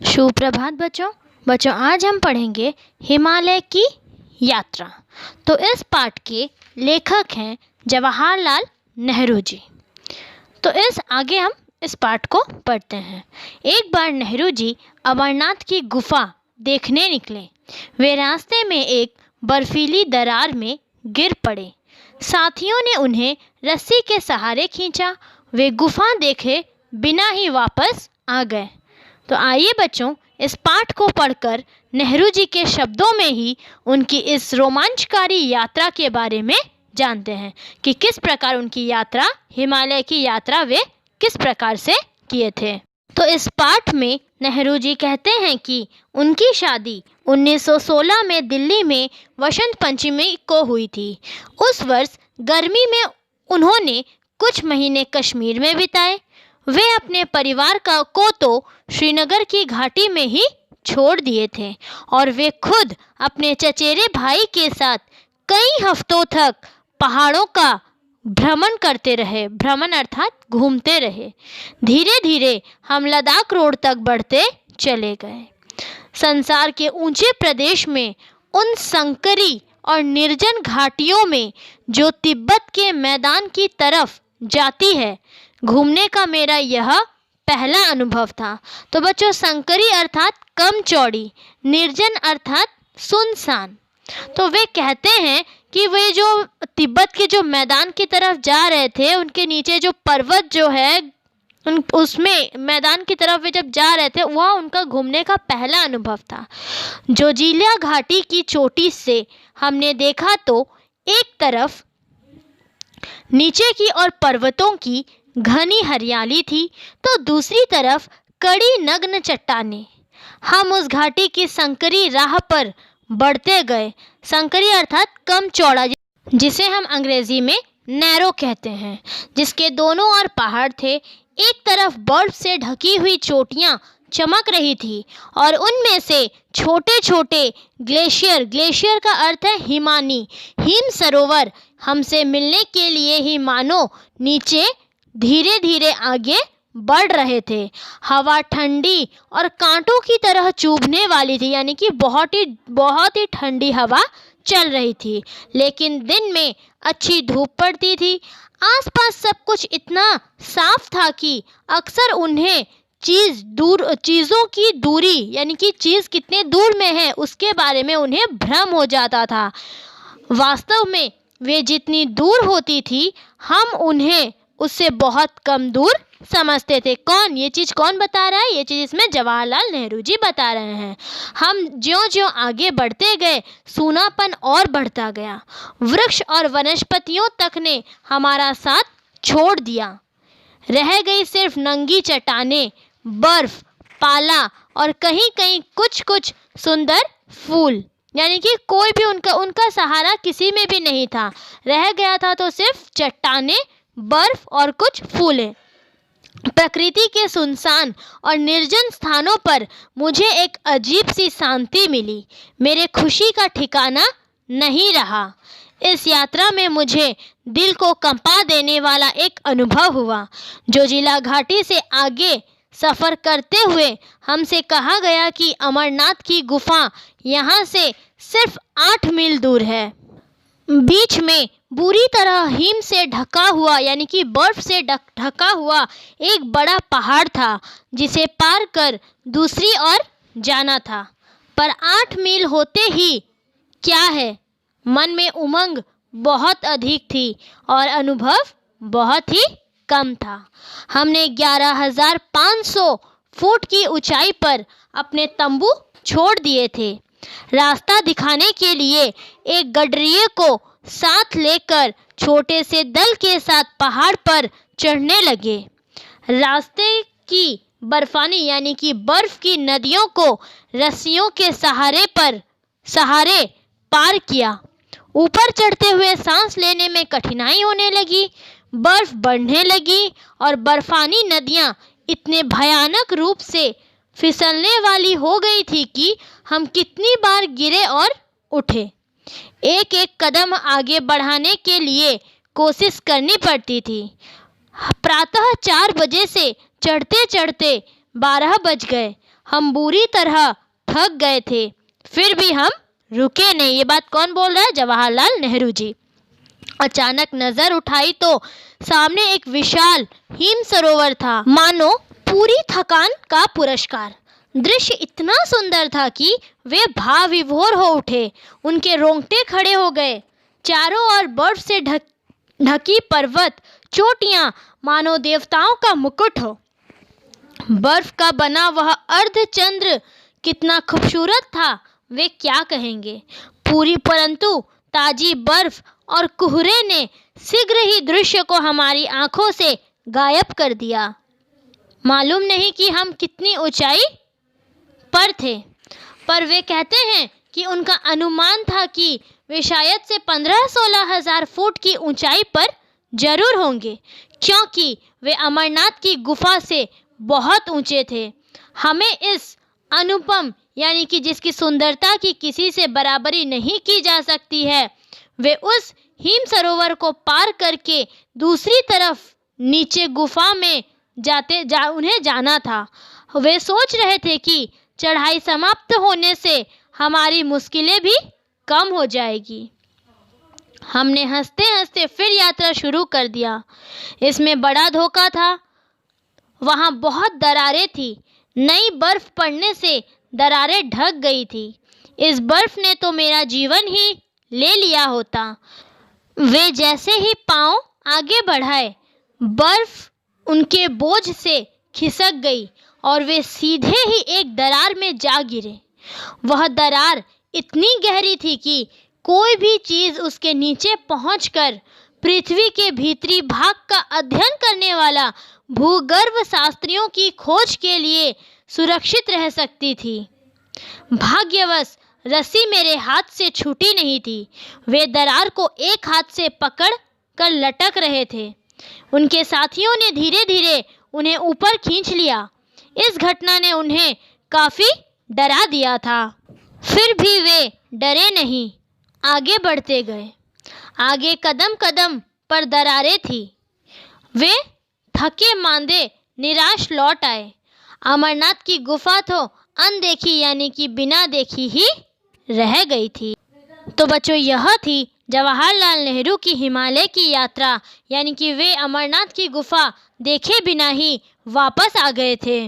सुप्रभात बच्चों। आज हम पढ़ेंगे हिमालय की यात्रा। तो इस पाठ के लेखक हैं जवाहरलाल नेहरू जी। तो आगे हम इस पाठ को पढ़ते हैं। एक बार नेहरू जी अमरनाथ की गुफा देखने निकले। वे रास्ते में एक बर्फीली दरार में गिर पड़े। साथियों ने उन्हें रस्सी के सहारे खींचा। वे गुफा देखे बिना ही वापस आ गए। तो आइए बच्चों, इस पाठ को पढ़कर नेहरू जी के शब्दों में ही उनकी इस रोमांचकारी यात्रा के बारे में जानते हैं कि किस प्रकार उनकी यात्रा, हिमालय की यात्रा वे किस प्रकार से किए थे। तो इस पाठ में नेहरू जी कहते हैं कि उनकी शादी 1916 में दिल्ली में वसंत पंचमी को हुई थी। उस वर्ष गर्मी में उन्होंने कुछ महीने कश्मीर में बिताए। वे अपने परिवार को तो श्रीनगर की घाटी में ही छोड़ दिए थे और वे खुद अपने चचेरे भाई के साथ कई हफ्तों तक पहाड़ों का भ्रमण करते रहे। भ्रमण अर्थात घूमते रहे। धीरे धीरे हम लद्दाख रोड तक बढ़ते चले गए। संसार के ऊंचे प्रदेश में उन संकरी और निर्जन घाटियों में जो तिब्बत के मैदान की तरफ जाती है, घूमने का मेरा यह पहला अनुभव था। तो बच्चों, संकरी अर्थात कम चौड़ी, निर्जन अर्थात सुनसान। तो वे कहते हैं कि वे जो तिब्बत के जो मैदान की तरफ जा रहे थे, उनके नीचे जो पर्वत जो है उसमें मैदान की तरफ वे जब जा रहे थे, वह उनका घूमने का पहला अनुभव था। जोजिला घाटी की चोटी से हमने देखा तो एक तरफ नीचे की ओर पर्वतों की घनी हरियाली थी, तो दूसरी तरफ कड़ी नग्न चट्टानें। हम उस घाटी की संकरी राह पर बढ़ते गए। संकरी अर्थात कम चौड़ा, जिसे हम अंग्रेजी में नैरो कहते हैं, जिसके दोनों ओर पहाड़ थे। एक तरफ बर्फ से ढकी हुई चोटियां चमक रही थी और उनमें से छोटे छोटे ग्लेशियर का अर्थ है हिमानी, हिम सरोवर हमसे मिलने के लिए ही मानो नीचे धीरे धीरे आगे बढ़ रहे थे। हवा ठंडी और कांटों की तरह चुभने वाली थी, यानी कि बहुत ही ठंडी हवा चल रही थी। लेकिन दिन में अच्छी धूप पड़ती थी। आसपास सब कुछ इतना साफ था कि अक्सर उन्हें चीज़ों की दूरी, यानी कि चीज़ कितने दूर में है, उसके बारे में उन्हें भ्रम हो जाता था। वास्तव में वे जितनी दूर होती थी, हम उन्हें उससे बहुत कम दूर समझते थे। ये चीज़ कौन बता रहा है? ये चीज़ इसमें जवाहरलाल नेहरू जी बता रहे हैं। हम ज्यों-ज्यों आगे बढ़ते गए, सूनापन और बढ़ता गया। वृक्ष और वनस्पतियों तक ने हमारा साथ छोड़ दिया। रह गई सिर्फ नंगी चट्टानें, बर्फ, पाला और कहीं कहीं कुछ सुंदर फूल, यानी कि कोई भी उनका सहारा किसी में भी नहीं था। रह गया था तो सिर्फ चट्टानें, बर्फ और कुछ फूलें। प्रकृति के सुनसान और निर्जन स्थानों पर मुझे एक अजीब सी शांति मिली। मेरे खुशी का ठिकाना नहीं रहा। इस यात्रा में मुझे दिल को कंपा देने वाला एक अनुभव हुआ। जोजिला घाटी से आगे सफ़र करते हुए हमसे कहा गया कि अमरनाथ की गुफा यहाँ से सिर्फ 8 मील दूर है। बीच में बुरी तरह हिम से ढका हुआ, यानी कि बर्फ से ढका हुआ एक बड़ा पहाड़ था, जिसे पार कर दूसरी ओर जाना था। पर 8 मील होते ही क्या है, मन में उमंग बहुत अधिक थी और अनुभव बहुत ही कम था। हमने 11,500 फुट की ऊंचाई पर अपने तंबू छोड़ दिए थे। रास्ता दिखाने के लिए एक गडरिये को साथ लेकर छोटे से दल के साथ पहाड़ पर चढ़ने लगे। रास्ते की बर्फानी, यानी कि बर्फ की नदियों को रस्सियों के सहारे पार किया। ऊपर चढ़ते हुए सांस लेने में कठिनाई होने लगी। बर्फ बढ़ने लगी और बर्फानी नदियाँ इतने भयानक रूप से फिसलने वाली हो गई थी कि हम कितनी बार गिरे और उठे। एक एक कदम आगे बढ़ाने के लिए कोशिश करनी पड़ती थी। प्रातः 4 बजे से चढ़ते चढ़ते 12 बज गए। हम बुरी तरह थक गए थे, फिर भी हम रुके नहीं। ये बात कौन बोल रहा है? जवाहरलाल नेहरू जी। अचानक नजर उठाई तो सामने एक विशाल हिम सरोवर था, मानो पूरी थकान का पुरस्कार। दृश्य इतना सुंदर था कि वे भाव विभोर हो उठे, उनके रोंगटे खड़े हो गए। चारों ओर बर्फ से ढकी पर्वत चोटियां मानो देवताओं का मुकुट हो। बर्फ का बना वह अर्धचंद्र कितना खूबसूरत था, वे क्या कहेंगे। पूरी परंतु ताजी बर्फ और कोहरे ने शीघ्र ही दृश्य को हमारी आंखों से गायब कर दिया। मालूम नहीं कि हम कितनी ऊंचाई पर थे, पर वे कहते हैं कि उनका अनुमान था कि वे शायद से 15-16 हजार फुट की ऊंचाई पर जरूर होंगे, क्योंकि वे अमरनाथ की गुफा से बहुत ऊंचे थे। हमें इस अनुपम यानी कि जिसकी सुंदरता की किसी से बराबरी नहीं की जा सकती है, वे उस हिम सरोवर को पार करके दूसरी तरफ नीचे गुफा में उन्हें जाना था। वे सोच रहे थे कि चढ़ाई समाप्त होने से हमारी मुश्किलें भी कम हो जाएगी। हमने हंसते हंसते फिर यात्रा शुरू कर दिया। इसमें बड़ा धोखा था, वहाँ बहुत दरारें थी। नई बर्फ पड़ने से दरारें ढक गई थी। इस बर्फ ने तो मेरा जीवन ही ले लिया होता। वे जैसे ही पांव आगे बढ़ाए, बर्फ उनके बोझ से खिसक गई और वे सीधे ही एक दरार में जा गिरे। वह दरार इतनी गहरी थी कि कोई भी चीज़ उसके नीचे पहुंचकर पृथ्वी के भीतरी भाग का अध्ययन करने वाला भूगर्भ शास्त्रियों की खोज के लिए सुरक्षित रह सकती थी। भाग्यवश रस्सी मेरे हाथ से छूटी नहीं थी। वे दरार को एक हाथ से पकड़ कर लटक रहे थे। उनके साथियों ने धीरे धीरे उन्हें ऊपर खींच लिया। इस घटना ने उन्हें काफ़ी डरा दिया था, फिर भी वे डरे नहीं, आगे बढ़ते गए। आगे कदम कदम पर दरारें थी। वे थके मांदे निराश लौट आए। अमरनाथ की गुफा तो अनदेखी यानी कि बिना देखी ही रह गई थी। तो बच्चों, यह थी जवाहरलाल नेहरू की हिमालय की यात्रा, यानी कि वे अमरनाथ की गुफा देखे बिना ही वापस आ गए थे।